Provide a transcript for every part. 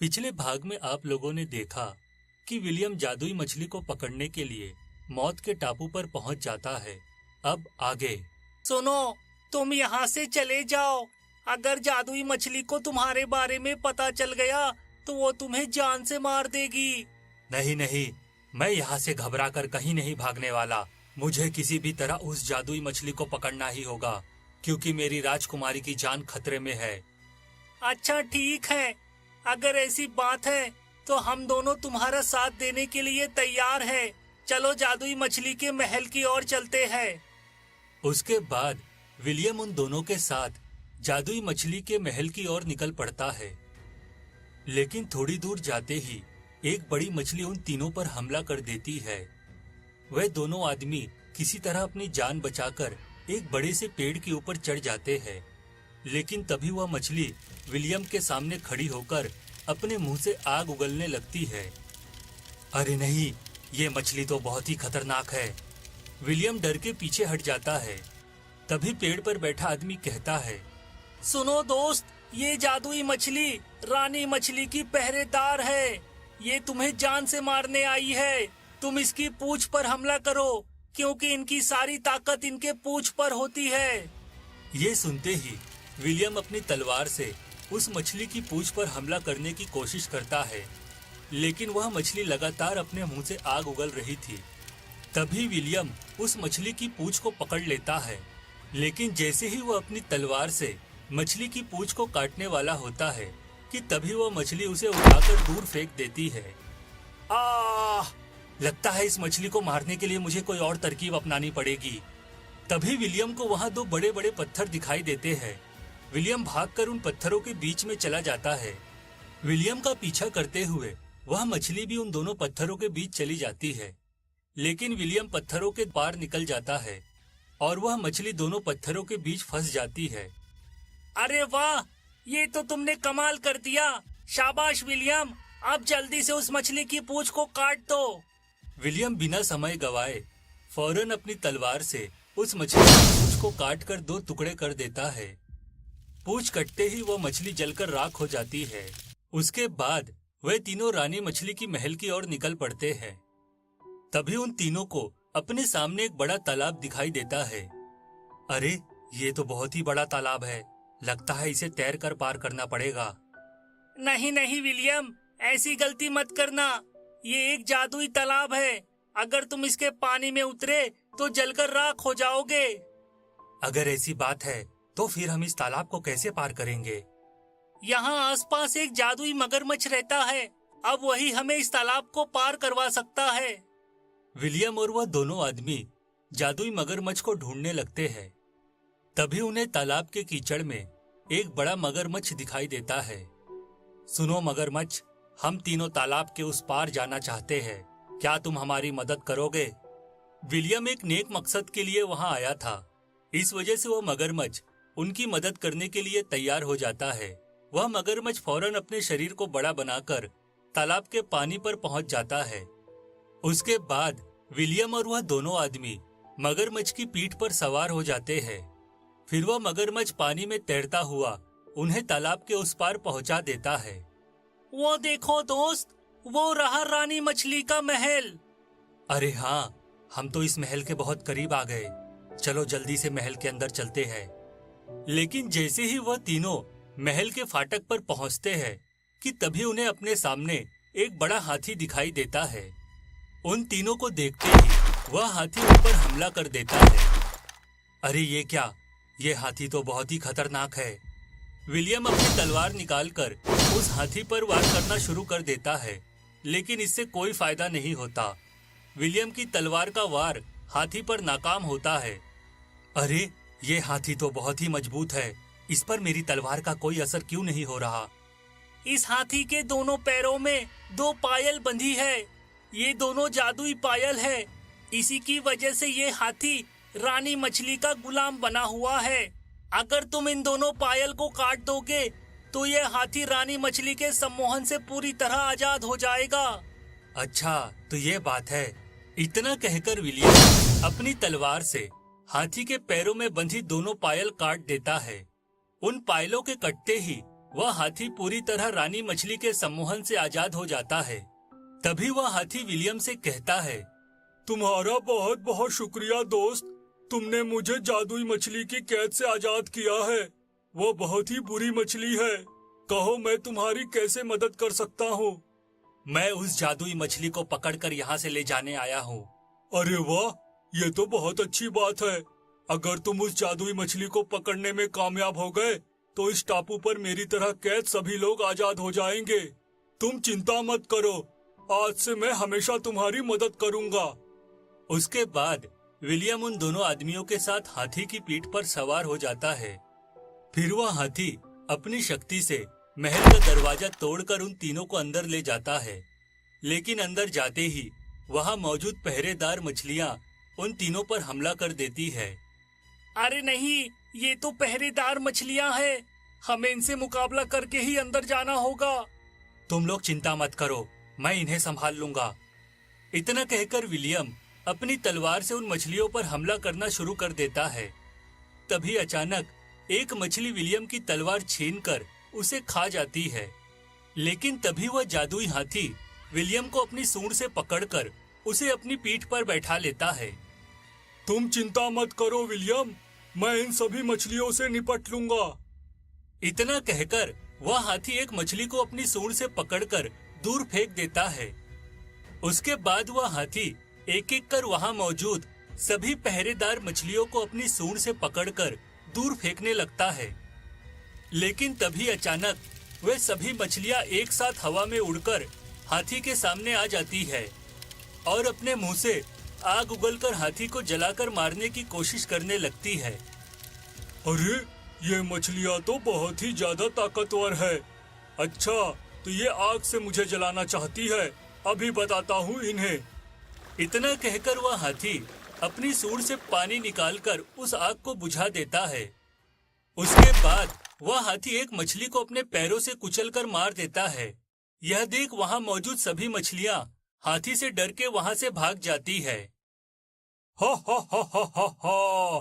पिछले भाग में आप लोगों ने देखा कि विलियम जादुई मछली को पकड़ने के लिए मौत के टापू पर पहुंच जाता है। अब आगे। सुनो, तुम यहाँ से चले जाओ। अगर जादुई मछली को तुम्हारे बारे में पता चल गया तो वो तुम्हें जान से मार देगी। नहीं नहीं, मैं यहाँ से घबरा कर कहीं नहीं भागने वाला। मुझे किसी भी तरह उस जादुई मछली को पकड़ना ही होगा, क्योंकि मेरी राजकुमारी की जान खतरे में है। अच्छा ठीक है, अगर ऐसी बात है तो हम दोनों तुम्हारा साथ देने के लिए तैयार हैं। चलो जादुई मछली के महल की ओर चलते हैं। उसके बाद विलियम उन दोनों के साथ जादुई मछली के महल की ओर निकल पड़ता है। लेकिन थोड़ी दूर जाते ही एक बड़ी मछली उन तीनों पर हमला कर देती है। वह दोनों आदमी किसी तरह अपनी जान बचाकर एक बड़े से पेड़ के ऊपर चढ़ जाते हैं। लेकिन तभी वह मछली विलियम के सामने खड़ी होकर अपने मुंह से आग उगलने लगती है। अरे नहीं, ये मछली तो बहुत ही खतरनाक है। विलियम डर के पीछे हट जाता है। तभी पेड़ पर बैठा आदमी कहता है, सुनो दोस्त, ये जादुई मछली रानी मछली की पहरेदार है। ये तुम्हें जान से मारने आई है। तुम इसकी पूंछ पर हमला करो, क्योंकि इनकी सारी ताकत इनके पूंछ पर होती है। ये सुनते ही विलियम अपनी तलवार से उस मछली की पूंछ पर हमला करने की कोशिश करता है, लेकिन वह मछली लगातार अपने मुंह से आग उगल रही थी। तभी विलियम उस मछली की पूंछ को पकड़ लेता है, लेकिन जैसे ही वह अपनी तलवार से मछली की पूंछ को काटने वाला होता है कि तभी वह मछली उसे उठाकर दूर फेंक देती है। आह! लगता है इस मछली को मारने के लिए मुझे कोई और तरकीब अपनानी पड़ेगी। तभी विलियम को वहां दो बड़े बड़े पत्थर दिखाई देते हैं। विलियम भागकर उन पत्थरों के बीच में चला जाता है। विलियम का पीछा करते हुए वह मछली भी उन दोनों पत्थरों के बीच चली जाती है, लेकिन विलियम पत्थरों के पार निकल जाता है और वह मछली दोनों पत्थरों के बीच फंस जाती है। अरे वाह, ये तो तुमने कमाल कर दिया। शाबाश विलियम, अब जल्दी से उस मछली की पूंछ को काट दो। विलियम बिना समय गवाए फौरन अपनी तलवार से उस मछली की पूंछ को काटकर दो टुकड़े कर देता है। पूंछ कटते ही वह मछली जलकर राख हो जाती है। उसके बाद वे तीनों रानी मछली की महल की ओर निकल पड़ते हैं। तभी उन तीनों को अपने सामने एक बड़ा तालाब दिखाई देता है। अरे, ये तो बहुत ही बड़ा तालाब है। लगता है इसे तैर कर पार करना पड़ेगा। नहीं नहीं विलियम, ऐसी गलती मत करना। ये एक जादुई तालाब है। अगर तुम इसके पानी में उतरे तो जलकर राख हो जाओगे। अगर ऐसी बात है तो फिर हम इस तालाब को कैसे पार करेंगे? यहाँ आसपास एक जादुई मगरमच्छ रहता है। अब वही हमें इस तालाब को पार करवा सकता है। विलियम और वह दोनों आदमी जादुई मगरमच्छ को ढूंढने लगते हैं। तभी उन्हें तालाब के कीचड़ में एक बड़ा मगरमच्छ दिखाई देता है। सुनो मगरमच्छ, हम तीनों तालाब के उस पार जाना चाहते हैं। क्या तुम हमारी मदद करोगे? विलियम एक नेक मकसद के लिए वहां आया था। इस वजह से वह मगरमच्छ उनकी मदद करने के लिए तैयार हो जाता है। वह मगरमच्छ फौरन अपने शरीर को बड़ा बनाकर तालाब के पानी पर पहुंच जाता है। उसके बाद विलियम और वह दोनों आदमी मगरमच्छ की पीठ पर सवार हो जाते हैं। फिर वह मगरमच्छ पानी में तैरता हुआ उन्हें तालाब के उस पार पहुंचा देता है। वो देखो दोस्त, वो रहा रानी मछली का महल। अरे हाँ, हम तो इस महल के बहुत करीब आ गए। चलो जल्दी से महल के अंदर चलते हैं। लेकिन जैसे ही वह तीनों महल के फाटक पर पहुंचते हैं कि तभी उन्हें अपने सामने एक बड़ा हाथी दिखाई देता है। उन तीनों को देखते ही वह हाथी उन पर हमला कर देता है। अरे ये क्या, ये हाथी तो बहुत ही खतरनाक है। विलियम अपनी तलवार निकालकर उस हाथी पर वार करना शुरू कर देता है, लेकिन इससे कोई फायदा नहीं होता। विलियम की तलवार का वार हाथी पर नाकाम होता है। अरे, ये हाथी तो बहुत ही मजबूत है। इस पर मेरी तलवार का कोई असर क्यों नहीं हो रहा? इस हाथी के दोनों पैरों में दो पायल बंधी है। ये दोनों जादुई पायल है। इसी की वजह से ये हाथी रानी मछली का गुलाम बना हुआ है। अगर तुम इन दोनों पायल को काट दोगे तो ये हाथी रानी मछली के सम्मोहन से पूरी तरह आजाद हो जाएगा। अच्छा, तो ये बात है। इतना कहकर विलियम अपनी तलवार से हाथी के पैरों में बंधी दोनों पायल काट देता है। उन पायलों के कटते ही वह हाथी पूरी तरह रानी मछली के सम्मोहन से आजाद हो जाता है। तभी वह हाथी विलियम से कहता है, तुम्हारा बहुत बहुत शुक्रिया दोस्त, तुमने मुझे जादुई मछली की कैद से आजाद किया है। वो बहुत ही बुरी मछली है, कहो मैं तुम्हारी कैसे मदद कर सकता हूँ? मैं उस जादुई मछली को पकड़कर यहाँ से ले जाने आया हूँ। अरे वाह, ये तो बहुत अच्छी बात है। अगर तुम उस जादुई मछली को पकड़ने में कामयाब हो गए तो इस टापू पर मेरी तरह कैद सभी लोग आजाद हो जाएंगे। तुम चिंता मत करो, आज से मैं हमेशा तुम्हारी मदद करूँगा। उसके बाद विलियम उन दोनों आदमियों के साथ हाथी की पीठ पर सवार हो जाता है। फिर वह हाथी अपनी शक्ति से महल का दरवाजा तोड़कर उन तीनों को अंदर ले जाता है। लेकिन अंदर जाते ही वहां मौजूद पहरेदार मछलियां उन तीनों पर हमला कर देती है। अरे नहीं, ये तो पहरेदार मछलियां हैं, हमें इनसे मुकाबला करके ही अंदर जाना होगा। तुम लोग चिंता मत करो, मैं इन्हें संभाल लूंगा। इतना कहकर विलियम अपनी तलवार से उन मछलियों पर हमला करना शुरू कर देता है। तभी अचानक एक मछली विलियम की तलवार छीनकर उसे खा जाती है। लेकिन तभी वह जादुई हाथी विलियम को अपनी सूंड से पकड़कर उसे अपनी पीठ पर बैठा लेता है। तुम चिंता मत करो विलियम, मैं इन सभी मछलियों से निपट लूंगा। इतना कहकर वह हाथी एक मछली को अपनी सूंड से पकड़कर दूर फेंक देता है। उसके बाद वह हाथी एक एक कर वहां मौजूद सभी पहरेदार मछलियों को अपनी सूंड से पकड़कर दूर फेंकने लगता है। लेकिन तभी अचानक वे सभी मछलियां एक साथ हवा में उड़कर हाथी के सामने आ जाती है और अपने मुंह से आग उगलकर हाथी को जलाकर मारने की कोशिश करने लगती है। अरे ये मछलियाँ तो बहुत ही ज्यादा ताकतवर है। अच्छा, तो ये आग से मुझे जलाना चाहती है, अभी बताता हूँ इन्हें। इतना कहकर वह हाथी अपनी सूंड से पानी निकालकर उस आग को बुझा देता है। उसके बाद वह हाथी एक मछली को अपने पैरों से कुचलकर मार देता है। यह देख वहां मौजूद सभी मछलियां हाथी से डर के वहां से भाग जाती है। हा हा हा हा हा हा,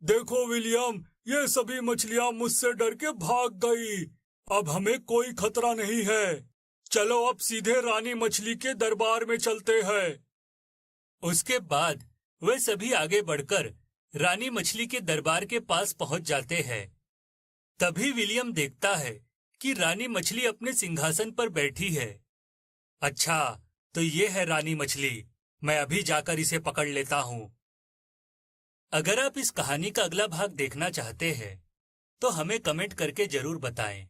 देखो विलियम, ये सभी मछलियां मुझसे डर के भाग गई। अब हमें कोई खतरा नहीं है। चलो अब सीधे रानी मछली के दरबार में चलते हैं। उसके बाद वे सभी आगे बढ़कर रानी मछली के दरबार के पास पहुंच जाते हैं। तभी विलियम देखता है कि रानी मछली अपने सिंहासन पर बैठी है। अच्छा, तो ये है रानी मछली, मैं अभी जाकर इसे पकड़ लेता हूँ। अगर आप इस कहानी का अगला भाग देखना चाहते हैं तो हमें कमेंट करके जरूर बताएं।